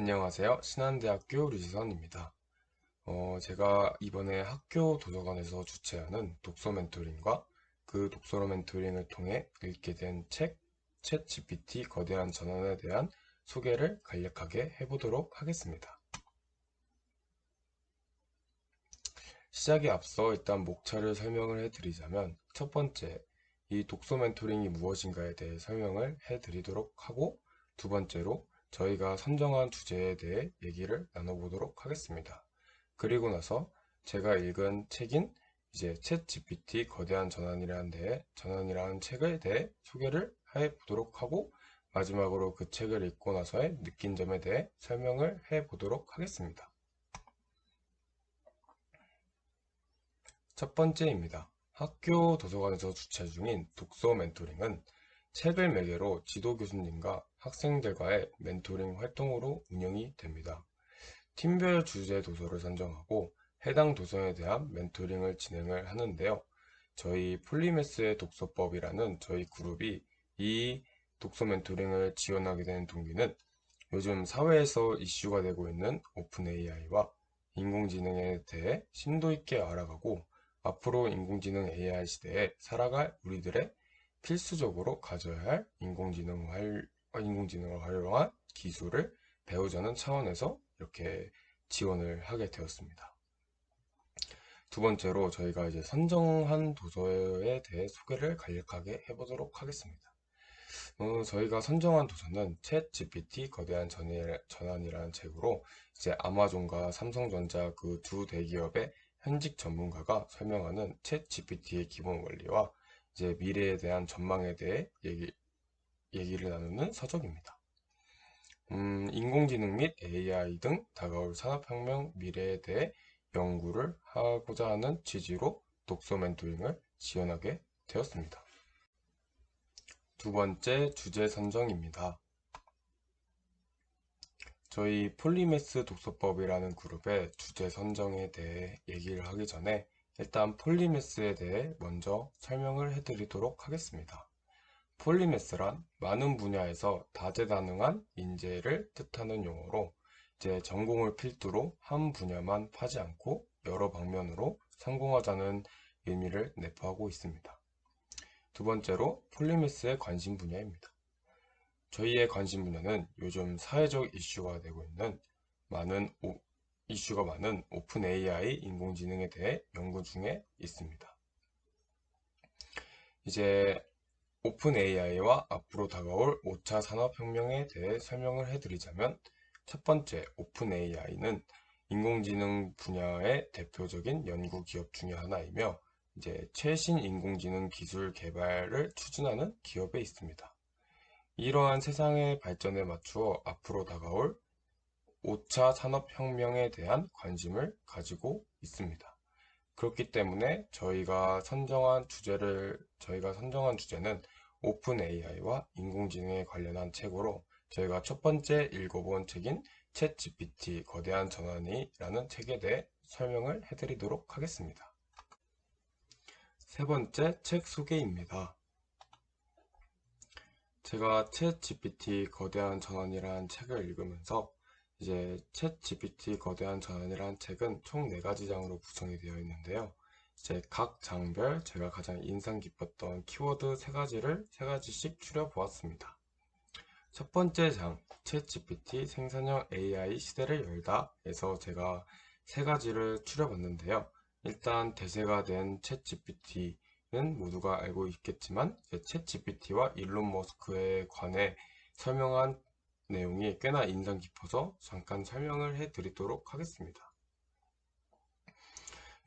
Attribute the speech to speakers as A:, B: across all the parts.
A: 안녕하세요. 신한대학교 류지선입니다. 제가 이번에 학교 도서관에서 주최하는 독서 멘토링과 그 독서 멘토링을 통해 읽게 된 책, 챗GPT 거대한 전환에 대한 소개를 간략하게 해보도록 하겠습니다. 시작에 앞서 일단 목차를 설명을 해드리자면 첫 번째, 이 독서 멘토링이 무엇인가에 대해 설명을 해드리도록 하고 두 번째로 저희가 선정한 주제에 대해 얘기를 나눠보도록 하겠습니다. 그리고 나서 제가 읽은 책인 이제 챗 GPT 거대한 전환이라는 책에 대해 소개를 해 보도록 하고 마지막으로 그 책을 읽고 나서의 느낀 점에 대해 설명을 해 보도록 하겠습니다. 첫 번째입니다. 학교 도서관에서 주최 중인 독서 멘토링은 책을 매개로 지도 교수님과 학생들과의 멘토링 활동으로 운영이 됩니다. 팀별 주제 도서를 선정하고 해당 도서에 대한 멘토링을 진행을 하는데요. 저희 폴리메스의 독서법이라는 저희 그룹이 이 독서 멘토링을 지원하게 된 동기는 요즘 사회에서 이슈가 되고 있는 오픈 AI와 인공지능에 대해 심도 있게 알아가고 앞으로 인공지능 AI 시대에 살아갈 우리들의 필수적으로 가져야 할 인공지능을 활용한 기술을 배우자는 차원에서 이렇게 지원을 하게 되었습니다. 두 번째로 저희가 이제 선정한 도서에 대해 소개를 간략하게 해보도록 하겠습니다. 저희가 선정한 도서는 챗 GPT 거대한 전환이라는 책으로 이제 아마존과 삼성전자 그 두 대기업의 현직 전문가가 설명하는 챗 GPT의 기본 원리와 이제 미래에 대한 전망에 대해 얘기를 나누는 서적입니다. 인공지능 및 AI 등 다가올 산업혁명 미래에 대해 연구를 하고자 하는 취지로 독서 멘토링을 지원하게 되었습니다. 두 번째 주제 선정입니다. 저희 폴리메스 독서법이라는 그룹의 주제 선정에 대해 얘기를 하기 전에 일단 폴리메스에 대해 먼저 설명을 해드리도록 하겠습니다. 폴리메스란 많은 분야에서 다재다능한 인재를 뜻하는 용어로 이제 전공을 필두로 한 분야만 파지 않고 여러 방면으로 성공하자는 의미를 내포하고 있습니다. 두 번째로 폴리메스의 관심 분야입니다. 저희의 관심 분야는 요즘 사회적 이슈가 되고 있는 이슈가 많은 오픈 AI 인공지능에 대해 연구 중에 있습니다. 이제 오픈 AI와 앞으로 다가올 5차 산업혁명에 대해 설명을 해드리자면 첫 번째, 오픈 AI는 인공지능 분야의 대표적인 연구 기업 중의 하나이며 이제 최신 인공지능 기술 개발을 추진하는 기업에 있습니다. 이러한 세상의 발전에 맞추어 앞으로 다가올 5차 산업혁명에 대한 관심을 가지고 있습니다. 그렇기 때문에 저희가 선정한 주제는 오픈 AI와 인공지능에 관련한 책으로 저희가 첫 번째 읽어본 책인 챗 GPT 거대한 전환이라는 책에 대해 설명을 해드리도록 하겠습니다. 세 번째 책 소개입니다. 제가 챗 GPT 거대한 전환이라는 책을 읽으면서 이제 챗 GPT 거대한 전환이라는 책은 총 4가지 장으로 구성이 되어 있는데요. 이제 각 장별 제가 가장 인상 깊었던 키워드 3가지씩 추려 보았습니다. 첫 번째 장, 챗 GPT 생산형 AI 시대를 열다 에서 제가 3가지를 추려봤는데요. 일단 대세가 된 챗 GPT는 모두가 알고 있겠지만 챗 GPT와 일론 머스크에 관해 설명한 내용이 꽤나 인상 깊어서 잠깐 설명을 해드리도록 하겠습니다.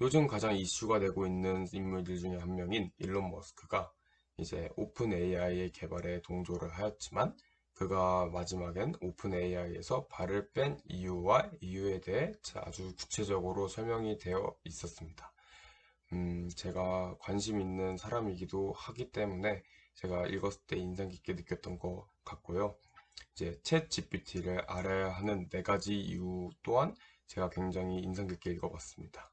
A: 요즘 가장 이슈가 되고 있는 인물들 중에 한 명인 일론 머스크가 이제 오픈 AI의 개발에 동조를 하였지만 그가 마지막엔 오픈 AI에서 발을 뺀 이유와 이유에 대해 아주 구체적으로 설명이 되어 있었습니다. 제가 관심 있는 사람이기도 하기 때문에 제가 읽었을 때 인상 깊게 느꼈던 것 같고요. 이제 챗 GPT를 알아야 하는 4가지 이유 또한 제가 굉장히 인상 깊게 읽어봤습니다.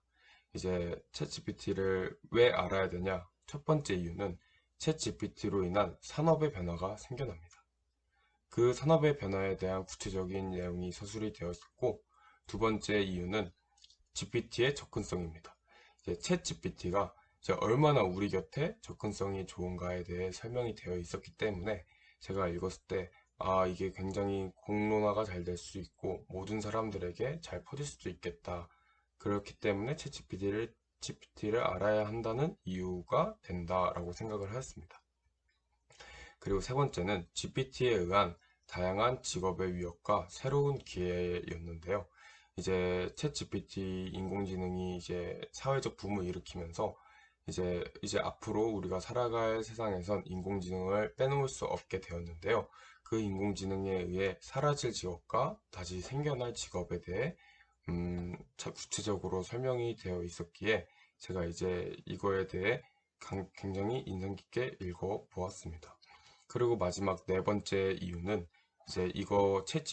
A: 이제 챗 GPT를 왜 알아야 되냐? 첫 번째 이유는 챗 GPT로 인한 산업의 변화가 생겨납니다. 그 산업의 변화에 대한 구체적인 내용이 서술이 되어 있었고, 두 번째 이유는 GPT의 접근성입니다. 이제 챗 GPT가 이제 얼마나 우리 곁에 접근성이 좋은가에 대해 설명이 되어 있었기 때문에 제가 읽었을 때 이게 굉장히 공론화가 잘 될 수 있고 모든 사람들에게 잘 퍼질 수도 있겠다. 그렇기 때문에 챗 GPT를 알아야 한다는 이유가 된다라고 생각을 하였습니다. 그리고 세 번째는 GPT에 의한 다양한 직업의 위협과 새로운 기회였는데요. 이제 챗 GPT 인공지능이 이제 사회적 붐을 일으키면서 이제 앞으로 우리가 살아갈 세상에선 인공지능을 빼놓을 수 없게 되었는데요. 그 인공지능에 의해 사라질 직업과 다시 생겨날 직업에 대해 구체적으로 설명이 되어 있었기에 제가 이제 이거에 대해 굉장히 인상 깊게 읽어 보았습니다. 그리고 마지막 네 번째 이유는 이제 이거 챗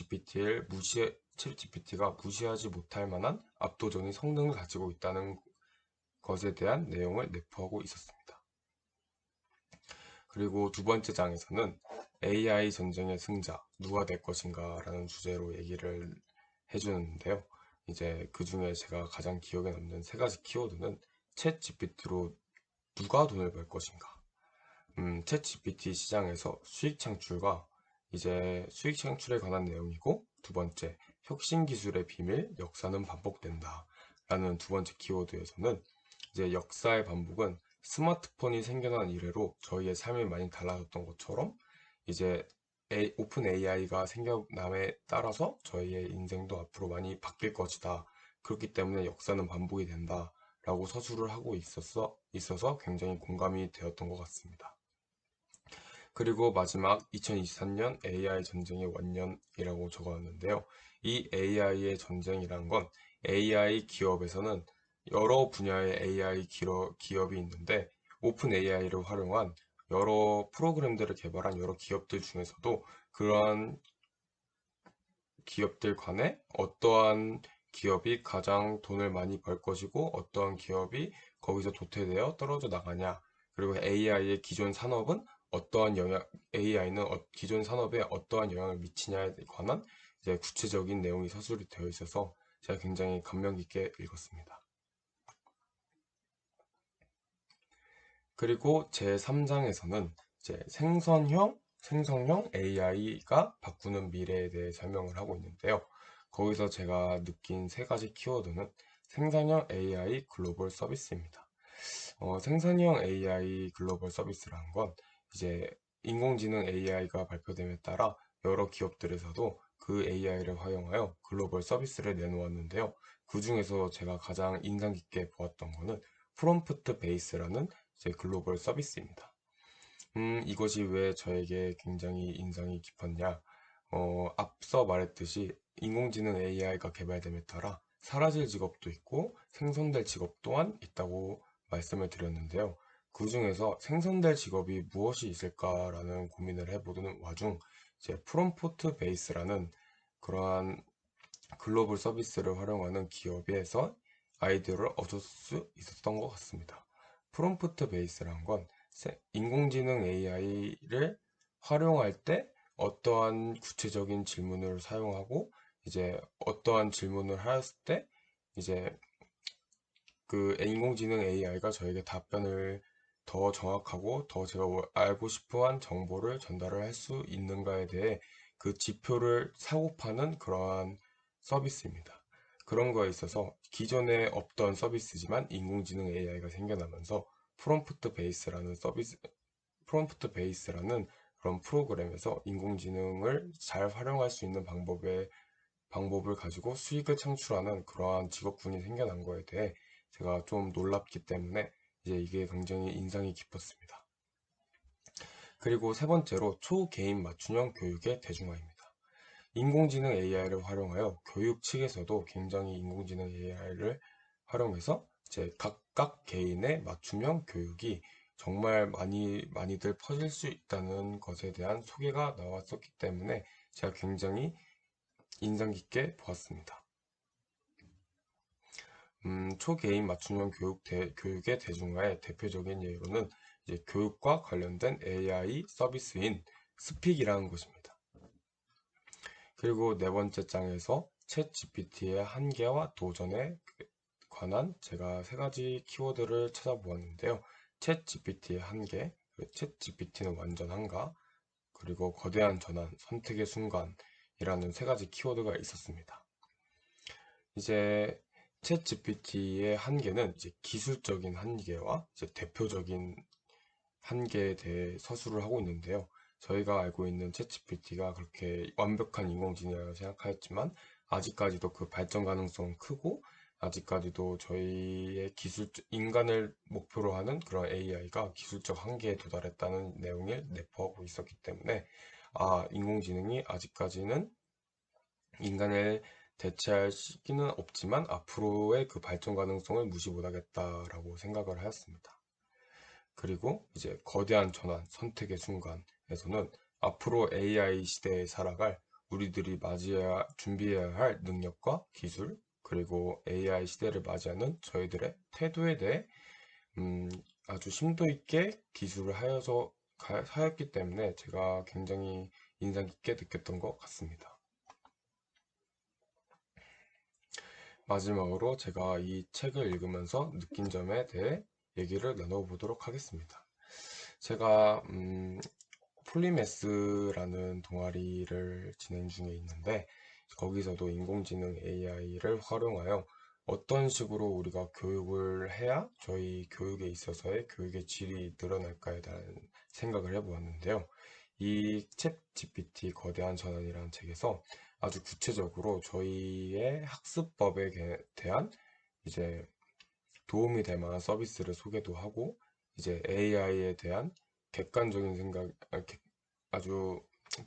A: GPT가 무시하지 못할 만한 압도적인 성능을 가지고 있다는 것에 대한 내용을 내포하고 있었습니다. 그리고 두 번째 장에서는 AI 전쟁의 승자, 누가 될 것인가 라는 주제로 얘기를 해주는데요. 이제 그 중에 제가 가장 기억에 남는 세 가지 키워드는 챗 GPT로 누가 돈을 벌 것인가, 챗 GPT 시장에서 수익 창출과 이제 수익 창출에 관한 내용이고, 두 번째, 혁신 기술의 비밀, 역사는 반복된다 라는 두 번째 키워드에서는 이제 역사의 반복은 스마트폰이 생겨난 이래로 저희의 삶이 많이 달라졌던 것처럼 이제 오픈 AI가 생겨남에 따라서 저희의 인생도 앞으로 많이 바뀔 것이다. 그렇기 때문에 역사는 반복이 된다 라고 서술을 하고 있어서 굉장히 공감이 되었던 것 같습니다. 그리고 마지막 2023년 AI 전쟁의 원년이라고 적어놨는데요. 이 AI의 전쟁이란 건 AI 기업에서는 여러 분야의 AI 기업이 있는데 오픈 AI를 활용한 여러 프로그램들을 개발한 여러 기업들 중에서도 그러한 기업들 간에 어떠한 기업이 가장 돈을 많이 벌 것이고 어떠한 기업이 거기서 도태되어 떨어져 나가냐, 그리고 AI의 기존 산업은 AI는 기존 산업에 어떠한 영향을 미치냐에 관한 이제 구체적인 내용이 서술이 되어 있어서 제가 굉장히 감명 깊게 읽었습니다. 그리고 제3장에서는 이제 생성형 AI가 바꾸는 미래에 대해 설명을 하고 있는데요. 거기서 제가 느낀 세 가지 키워드는 생성형 AI 글로벌 서비스입니다. 생성형 AI 글로벌 서비스라는 건 이제 인공지능 AI가 발표됨에 따라 여러 기업들에서도 그 AI를 활용하여 글로벌 서비스를 내놓았는데요. 그 중에서 제가 가장 인상 깊게 보았던 거는 프롬프트 베이스라는 제 글로벌 서비스입니다. 이것이 왜 저에게 굉장히 인상이 깊었냐? 앞서 말했듯이 인공지능 AI가 개발됨에 따라 사라질 직업도 있고 생성될 직업 또한 있다고 말씀을 드렸는데요. 그 중에서 생성될 직업이 무엇이 있을까라는 고민을 해보는 와중 이제 프롬프트 베이스라는 그러한 글로벌 서비스를 활용하는 기업에서 아이디어를 얻을 수 있었던 것 같습니다. 프롬프트 베이스란 건 인공지능 AI를 활용할 때 어떠한 구체적인 질문을 사용하고 이제 어떠한 질문을 하였을 때 이제 그 인공지능 AI가 저에게 답변을 더 정확하고 더 제가 알고 싶어한 정보를 전달을 할 수 있는가에 대해 그 지표를 사고 파는 그러한 서비스입니다. 그런 거에 있어서 기존에 없던 서비스지만 인공지능 AI가 생겨나면서 프롬프트 베이스라는 그런 프로그램에서 인공지능을 잘 활용할 수 있는 방법을 가지고 수익을 창출하는 그러한 직업군이 생겨난 거에 대해 제가 좀 놀랍기 때문에 이제 이게 굉장히 인상이 깊었습니다. 그리고 세 번째로 초개인 맞춤형 교육의 대중화입니다. 인공지능 AI를 활용하여 교육 측에서도 굉장히 인공지능 AI를 활용해서 이제 각각 개인의 맞춤형 교육이 정말 많이들 퍼질 수 있다는 것에 대한 소개가 나왔었기 때문에 제가 굉장히 인상 깊게 보았습니다. 초개인 맞춤형 교육의 대중화의 대표적인 예로는 이제 교육과 관련된 AI 서비스인 스픽이라는 것입니다. 그리고 네 번째 장에서 챗 GPT의 한계와 도전에 관한 제가 세 가지 키워드를 찾아보았는데요. 챗 GPT의 한계, 챗 GPT는 완전한가, 그리고 거대한 전환, 선택의 순간이라는 세 가지 키워드가 있었습니다. 이제 챗 GPT의 한계는 이제 기술적인 한계와 이제 대표적인 한계에 대해 서술을 하고 있는데요. 저희가 알고 있는 챗 GPT가 그렇게 완벽한 인공지능이라고 생각하였지만 아직까지도 그 발전 가능성은 크고 아직까지도 저희의 인간을 목표로 하는 그런 AI가 기술적 한계에 도달했다는 내용을 내포하고 있었기 때문에 인공지능이 아직까지는 인간을 대체할 시기는 없지만 앞으로의 그 발전 가능성을 무시 못하겠다라고 생각을 하였습니다. 그리고 이제 거대한 전환, 선택의 순간에서는 앞으로 AI 시대에 살아갈 우리들이 준비해야 할 능력과 기술, 그리고 AI 시대를 맞이하는 저희들의 태도에 대해 아주 심도 있게 기술을 하였기 때문에 제가 굉장히 인상 깊게 느꼈던 것 같습니다. 마지막으로 제가 이 책을 읽으면서 느낀 점에 대해 얘기를 나눠보도록 하겠습니다. 제가 폴리매스라는 동아리를 진행 중에 있는데 거기서도 인공지능 AI를 활용하여 어떤 식으로 우리가 교육을 해야 저희 교육에 있어서의 교육의 질이 늘어날까에 대한 생각을 해보았는데요. 이 챗 GPT 거대한 전환이라는 책에서 아주 구체적으로 저희의 학습법에 대한 이제 도움이 될 만한 서비스를 소개도 하고 이제 AI에 대한 객관적인 생각, 아주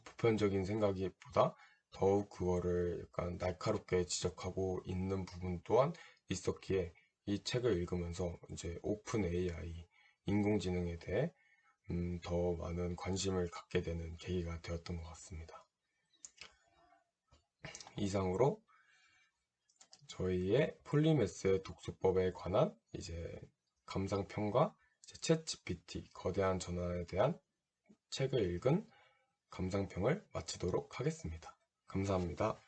A: 보편적인 생각보다 더욱 그거를 약간 날카롭게 지적하고 있는 부분 또한 있었기에 이 책을 읽으면서 이제 오픈 AI, 인공지능에 대해 더 많은 관심을 갖게 되는 계기가 되었던 것 같습니다. 이상으로 저희의 폴리매스의 독서법에 관한 이제 감상평과 챗 GPT 거대한 전환에 대한 책을 읽은 감상평을 마치도록 하겠습니다. 감사합니다.